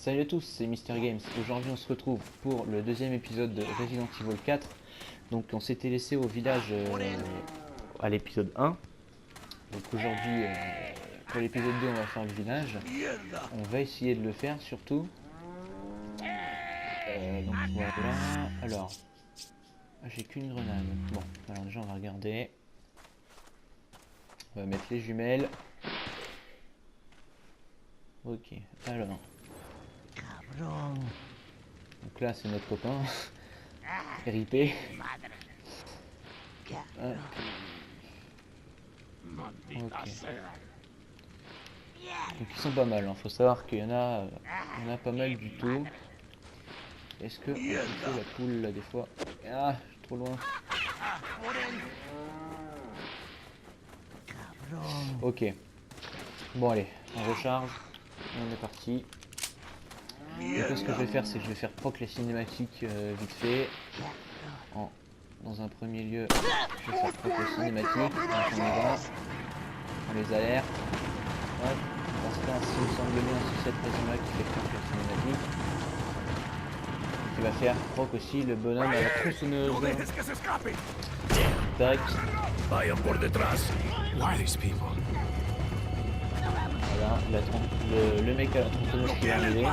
Salut à tous, c'est Mister Games. Aujourd'hui on se retrouve pour le deuxième épisode de Resident Evil 4. Donc on s'était laissé au village à l'épisode 1. Donc aujourd'hui pour l'épisode 2 on va faire le village. On va essayer de le faire surtout. Donc voilà. Alors, j'ai qu'une grenade. Bon, alors déjà on va regarder. On va mettre les jumelles. Ok, alors. Donc là c'est notre copain. RIP. Hop. Ok. Donc ils sont pas mal, hein. Faut savoir qu'il y en a pas mal du tout. Est-ce que on peut tuer la poule là des fois? Ah, je suis trop loin. Ok. Bon allez, on recharge. On est parti. Donc ce que je vais faire, c'est que je vais faire proc les cinématiques vite fait. Dans un premier lieu, je vais faire proc les cinématiques. Donc on y va. On les alerte. Hop. Dans ce cas, s'il me semble bien, c'est cette raison-là qui fait proc les cinématiques. Qui va faire proc aussi le bonhomme à la tronçonneuse. Tac. Voilà, le mec à la tronçonneuse qui va arriver. Il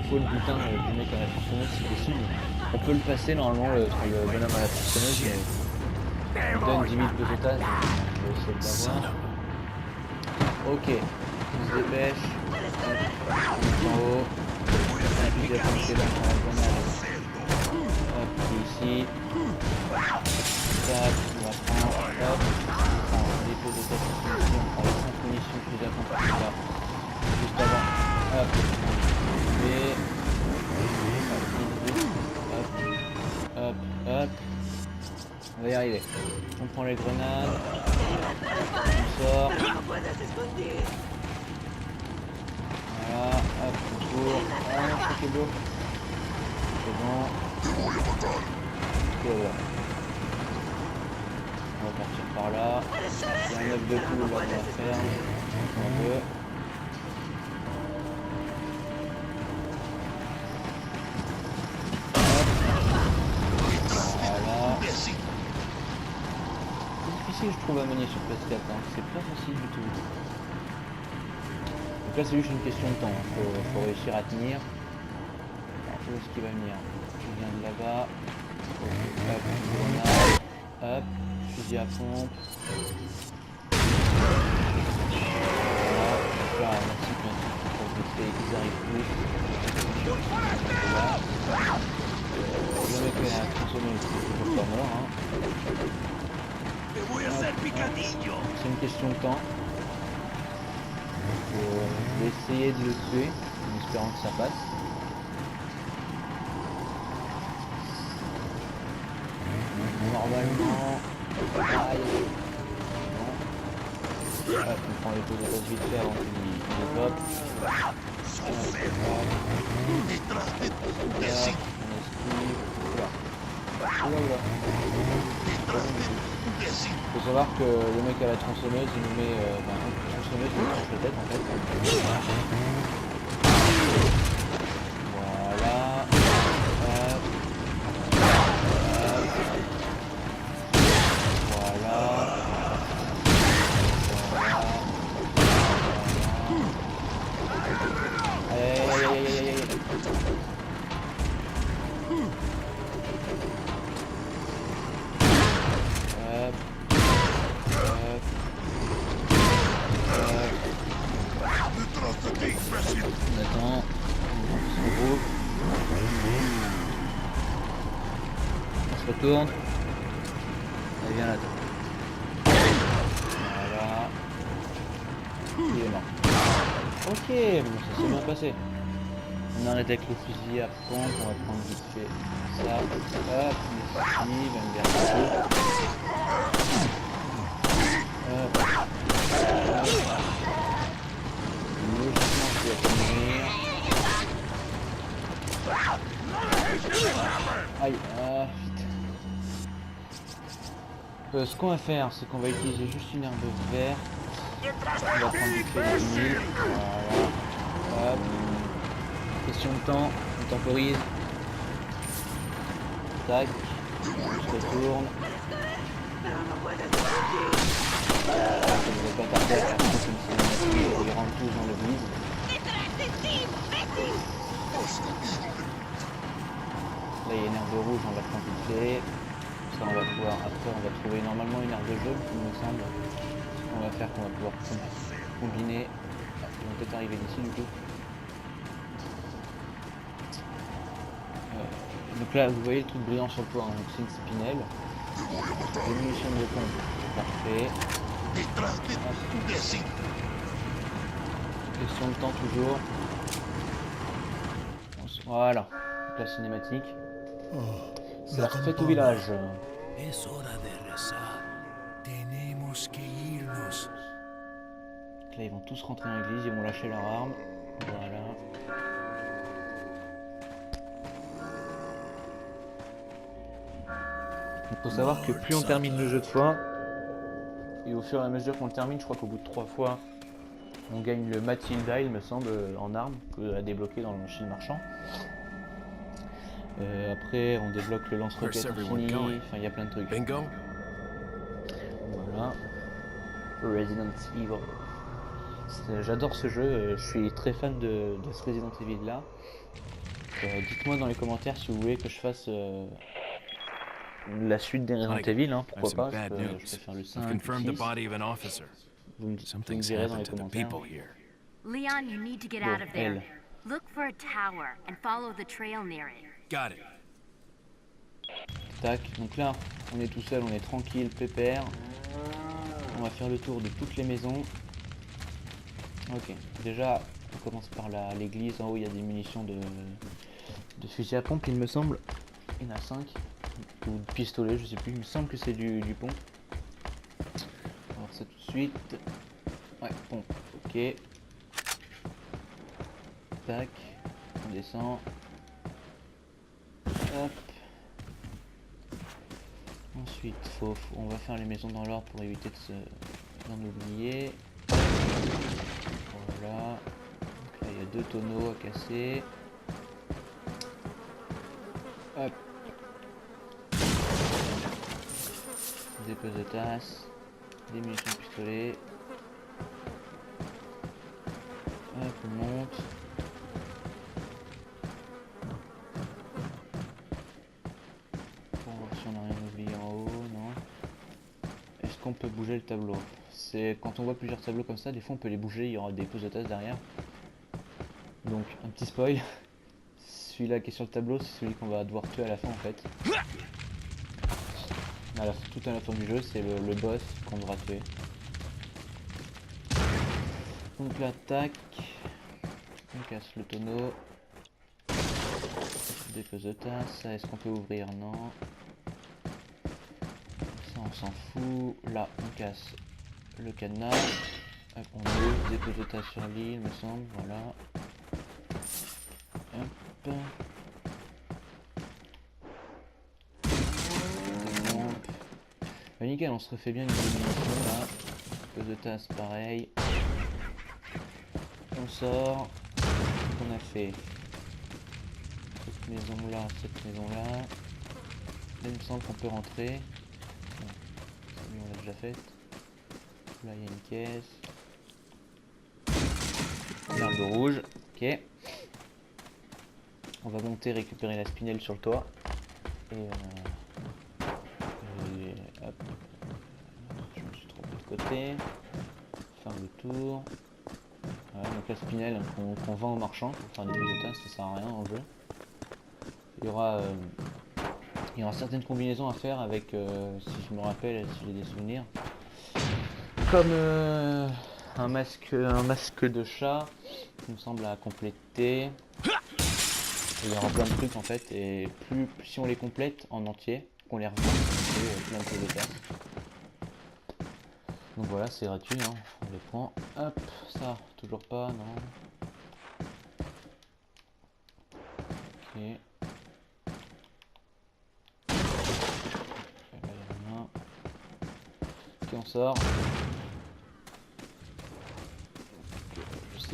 faut le butin du mec à la tronçonneuse si possible. On peut le passer normalement, le bonhomme à la tronçonneuse, mais il donne 10 000 pesetas. On va essayer de l'avoir. Ok, on se dépêche. En haut. On appuie là sur la grenade. Hop, ici. Tac, on va prendre. Hop. On prend les pesetas de munitions. On prend les 5 munitions plus à là. Juste avant. Hop. Et. Hop. Hop. Hop. On va y arriver. On prend les grenades. On sort. Voilà, hop, on court. Ah non, c'est beau. C'est bon. Ok, voilà. On va partir par là. Il y a un œuf de poule là dans la ferme. On veut. Voilà. C'est difficile, je trouve, à manier sur PS4. Hein. C'est pas facile du tout. Donc là c'est juste une question de temps, faut réussir à tenir. Alors, où est-ce qu'il va venir? Il vient de là-bas. Hop, grenade. Hop, fusil à pompe. Voilà, donc là merci, pour vite fait, ils arrivent tous. Voilà. Le mec qui a consommé, c'est toujours pas mort. Hein. C'est une question de temps. Je vais essayer de le tuer en espérant que ça passe. Normalement. Aïe. Bon. Hop, on prend les deux de vite fait avant qu'il développe. Faut savoir que le mec à la tronçonneuse il nous met une tronçonneuse qui nous tranche la tête en fait. Voilà. Voilà. Allez. On attend, on se retourne, allez viens là. Voilà, il est mort. Ok, bon ça s'est bien passé. On arrête avec le fusil à pompe, on va prendre vite fait ça, hop, ici, va me garder logiquement je dois pas mourir. Aïe, ah putain. Ce qu'on va faire, c'est qu'on va utiliser juste une herbe verte. On va prendre vite fait les 1000. Voilà. Hop. Question de temps, on temporise. Tac. On se retourne. Ça ne veut pas tarder à faire comme si on rentre tous dans l'église. Là il y a une herbe rouge, on va prendre vite fait. Ça on va pouvoir, après on va trouver normalement une herbe jaune, il me semble. On va faire qu'on va pouvoir combiner. Ah, ils vont peut-être arriver d'ici du coup. Donc là vous voyez le truc brillant sur le toit, hein. Donc c'est une spinelle. Des munitions de pompe, parfait. Question de temps toujours. Voilà, donc la cinématique. C'est la fête au village. Es hora de rezar. Tenemos que irnos. Donc là ils vont tous rentrer dans l'église, ils vont lâcher leurs armes. Voilà. Il faut savoir que plus on termine le jeu de fois, et au fur et à mesure qu'on le termine, je crois qu'au bout de 3 fois, on gagne le Matilda, il me semble, en armes, à débloquer dans le machine marchand. Après, on débloque le lance-roquette infini, enfin il y a plein de trucs. Bingo. Voilà. Resident Evil. J'adore ce jeu, je suis très fan de ce Resident Evil là. Dites-moi dans les commentaires si vous voulez que je fasse la suite des Resident Evil, hein, pourquoi pas, je peux faire le 5, le 6. Vous me direz dans les commentaires. Leon, you need to get out of there. Look for a tower and follow the trail near it. Got it. Tac, donc là, on est tout seul, on est tranquille, pépère. On va faire le tour de toutes les maisons. Ok, déjà, on commence par l'église. En haut, il y a des munitions de fusil à pompe, il me semble. Il y en a 5. Ou de pistolet, je sais plus. Il me semble que c'est du pompe. On va voir ça tout de suite. Ouais, pompe, ok. Tac, on descend. Hop. Ensuite, on va faire les maisons dans l'ordre pour éviter d'en oublier. Voilà. Donc là, il y a 2 tonneaux à casser. Hop. Des poses de tasse. Des munitions de pistolet. Hop, on monte. Pour voir si on n'a rien oublié en haut, non. Est-ce qu'on peut bouger le tableau? C'est quand on voit plusieurs tableaux comme ça, des fois on peut les bouger, il y aura des poses de tasse derrière. Donc un petit spoil, celui-là qui est sur le tableau, c'est celui qu'on va devoir tuer à la fin en fait. Tout à la fin du jeu, c'est le boss qu'on devra tuer. Donc là, tac, on casse le tonneau. Des poses de tasse, est-ce qu'on peut ouvrir? Non. Ça on s'en fout. Là, on casse le cadenas. Hop, on ouvre, des poses de tasse sur l'île, me semble, voilà. Hop. Bah, nickel, on se refait bien une munition là. Pose de tasse, pareil. On sort. On a fait cette maison là, cette maison là. Là, il me semble qu'on peut rentrer. Bon, ça, on l'a déjà fait. Là, il y a une caisse. L'arbre rouge. Ok. On va monter récupérer la spinelle sur le toit. Et hop. Je me suis trompé de côté. Faire le tour. Voilà, donc la spinelle qu'on vend aux marchands pour faire des poses de tasse, ça sert à rien en jeu. Il y aura certaines combinaisons à faire avec, si je me rappelle, si j'ai des souvenirs. Comme un masque de chat, il me semble à compléter. Il y aura plein de trucs en fait, et plus si on les complète en entier, qu'on les revend, c'est plein de poses de tasse. Donc voilà, c'est gratuit, hein. On les prend. Hop, ça, toujours pas, non. Ok. Là, il y en a un. Ok, on sort.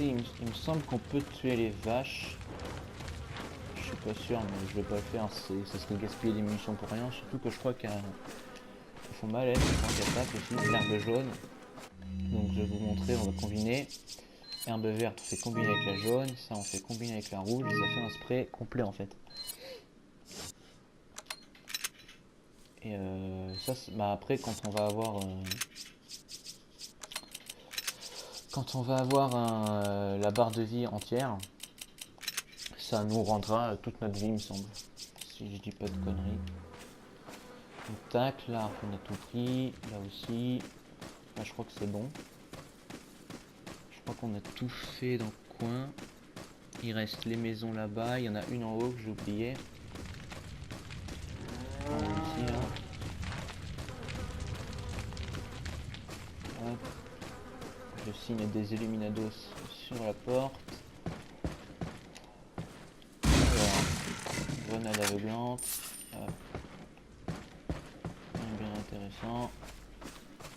sais, il me semble qu'on peut tuer les vaches. Je suis pas sûr, mais je vais pas le faire. Ça serait gaspiller des munitions pour rien. Surtout que je crois qu'elles font mal, elles. Je crois qu'elles tapent aussi. L'herbe jaune. Donc je vais vous montrer, on va combiner. Herbe verte, on fait combiner avec la jaune. Ça, on fait combiner avec la rouge. Et ça fait un spray complet en fait. Et ça, bah après, quand on va avoir la barre de vie entière, ça nous rendra toute notre vie, il me semble. Si je dis pas de conneries. Donc, tac, là on a tout pris, là aussi. Là je crois que c'est bon. Je crois qu'on a tout fait dans le coin. Il reste les maisons là-bas, il y en a une en haut que j'ai oublié. En haut ici là. Hop. Je signe des illuminados sur la porte. Alors, grenade aveuglante. Bien intéressant.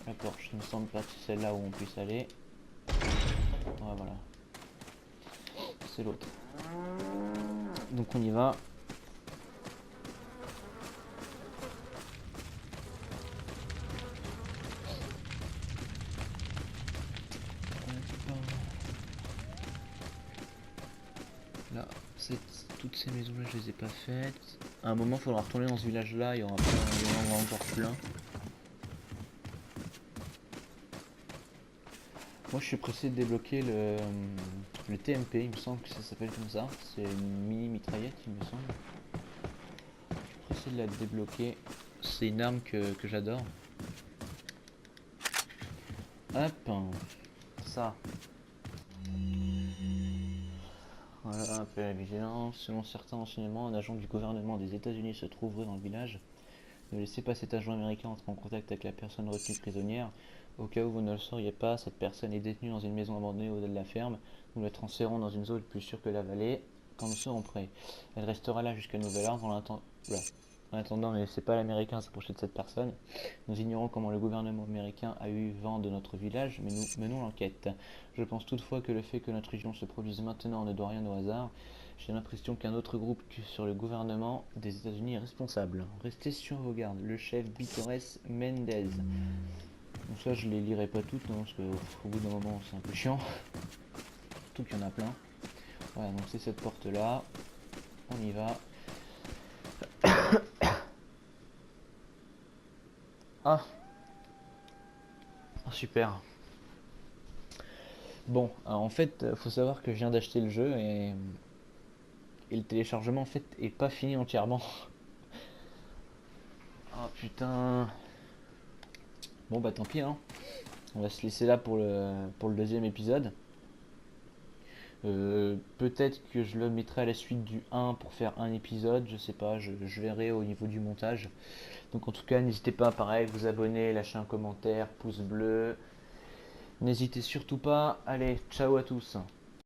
La porte, il me semble pas que c'est celle-là où on puisse aller. Ouais, voilà. C'est l'autre. Donc on y va. Là, toutes ces maisons-là, je les ai pas faites. À un moment, il faudra retourner dans ce village-là. Il y en aura encore plein. Moi, je suis pressé de débloquer le TMP. Il me semble que ça s'appelle comme ça. C'est une mini mitraillette, il me semble. Je suis pressé de la débloquer. C'est une arme que j'adore. Hop, ça. Voilà, appel à la vigilance. Selon certains renseignements, un agent du gouvernement des États-Unis se trouverait dans le village. Ne laissez pas cet agent américain entrer en contact avec la personne retenue prisonnière. Au cas où vous ne le sauriez pas, cette personne est détenue dans une maison abandonnée au-delà de la ferme. Nous la transférons dans une zone plus sûre que la vallée quand nous serons prêts. Elle restera là jusqu'à nouvel ordre. En attendant, ne laissez pas l'américain s'approcher de cette personne. Nous ignorons comment le gouvernement américain a eu vent de notre village, mais nous menons l'enquête. Je pense toutefois que le fait que notre région se produise maintenant ne doit rien au hasard. J'ai l'impression qu'un autre groupe sur le gouvernement des États-Unis est responsable. Restez sur vos gardes. Le chef Bitores Mendez. Donc ça, je les lirai pas toutes, non, parce qu'au bout d'un moment, c'est un peu chiant. Surtout qu'il y en a plein. Voilà, donc c'est cette porte-là. On y va. Ah, super. Bon, alors en fait, faut savoir que je viens d'acheter le jeu et le téléchargement en fait est pas fini entièrement. Oh putain. Bon bah tant pis hein. On va se laisser là pour le deuxième épisode. Peut-être que je le mettrai à la suite du 1 pour faire un épisode, je sais pas, je verrai au niveau du montage. Donc en tout cas, n'hésitez pas, pareil, vous abonner, lâcher un commentaire, pouce bleu. N'hésitez surtout pas. Allez, ciao à tous.